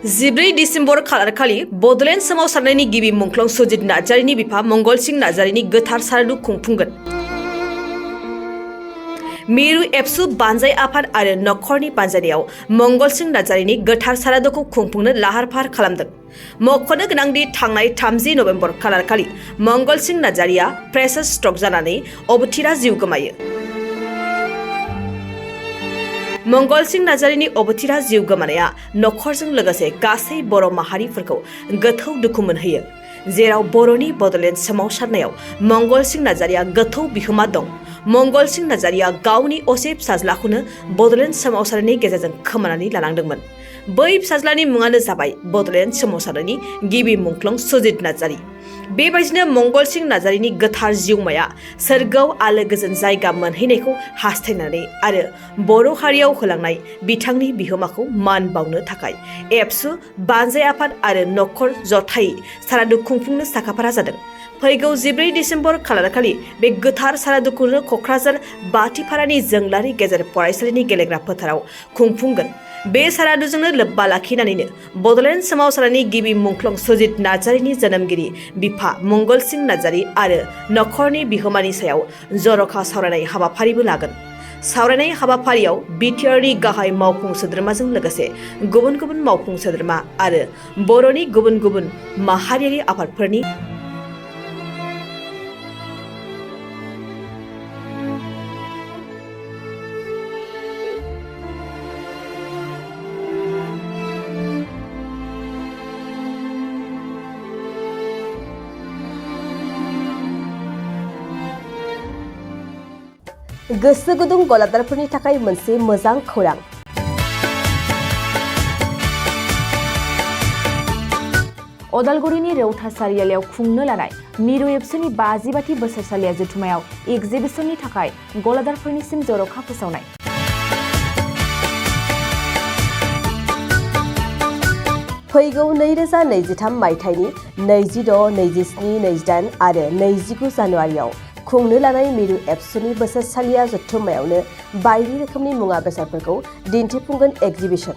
14 December खालारखालि Bodoland सोमावसारनायनि गिबि मुंख्लं सुजित नार्जारिनि बिफा मंगल सिंह नार्जारिनि गोथार सारादु खुंफुंगोन। मिरु एबसु बानजाय आफाद आरो नखरनि बानजायनायाव मंगल सिंह नार्जारिनि गोथार सारादुखौ खुंफुंनो लाहार फाहार खालामदों। मख'नो गोनांदि थांनाय 30 नभेम्बर खालारखालि मंगल सिंह नार्जारिया प्रेसार स्ट्रक जानानै अबथिरा जिउ गोमायो। मंगल सिंह नार्जारिनि अबथिरा जिउ गोमानाया नखरजों लोगोसे गासै बर' माहारिफोरखौ गोथौ दुखु मोनहोयो। जेराव बर'नि बड'लेण्ड सोमावसारनायाव मंगल सिंह नार्जारिया गोथौ बिहोमा दं। मंगल सिंह नार्जारिया गावनि असे फिसाज्लाखौनो बड'लेण्ड सोमावसारनायनि गेजेरजों खोमानानै लानांदोंमोन। बै फिसाज्लानि मुङानो जाबाय बड'लेण्ड सोमावसारनायनि गिबि मुंख्लं सुजित नार्जारि। बेबायदिनो मंगल सिंह नार्जारिनि गोथार जिउमाया सोरगोआव आलो गोजोन जायगा मोनहैनायखौ हास्थायनानै आरो बर' हारियाव होलांनाय बिथांनि बिहोमाखौ मान बावनो थाखाय एबसु बानजाय आफाद आरो नखर जथायै सारादु खुंफुंनो साखाफारा जादों। फैगौ 14 डिसेम्बर खालारखालि बे गोथार सारादुखौनो क'क्राझार बाथिपारानि जोंलारि गेजेर फरायसालिनि गेलेग्रा फोथाराव खुंफुंगोन। बे सारादुजोंनो लोब्बा लाखिनानैनो बड'लेण्ड सोमावसारनायनि गिबि मुंख्लं सुजित नार्जारिनि जोनोमगिरि बिफा मंगल सिंह नार्जारि आरो नखरनि बिहोमानि सायाव जर'खा सावरायनाय हाबाफारिबो लागोन। सावरायनाय हाबाफारियाव बिटिआरनि गाहाय मावफुं सोद्रोमाजों लोगोसे गुबुन गुबुन मावफुं सोद्रोमा आरो बर'नि गुबुन गुबुन माहारियारि आफादफोरनि गोसो गुदुं गलादारफोरनि थाखाय मोनसे मोजां खौरां। अदालगुरिनि रौता सारियालियाव खुंनो लानाय मिरु एबसुनि 50 बोसोरसालिया जथुमायाव एगजिबिसननि थाखाय गलादारफोरनिसिम जर'खा फोसावनाय। फैगौ 2023 मायथाइनि 26, 27, 28 आरो 29 जानुवारियाव खुंनो लानाय मिरु एबसुनि बोसोरसालिया जथुम्मायावनो बायदि रोखोमनि मुवा बेसादफोरखौ दिन्थिफुंगोन एगजिबिसन।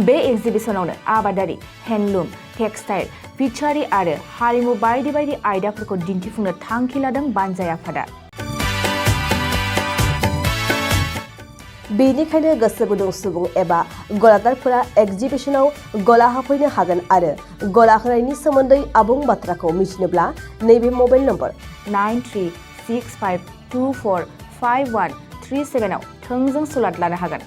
बे एगजिबिसनावनो आबादारि, हेन्डलुम, टेक्सटाइल, फिचारि आरो हारिमु बायदि बायदि आयदाफोरखौ दिन्थिफुंनो थांखि लादों बानजाय आफादा। बेनिखायनो गोसो गुदुं सुबुं एबा गलादारफोरा एगजिबिसनाव गला होफैनो हागोन आरो गला होनायनि सोमोन्दै आबुं बाथ्राखौ मिथिनोब्ला नैबे मबाइल नम्बर 9365245137 आव थोंजों सुलाद लानो हागोन।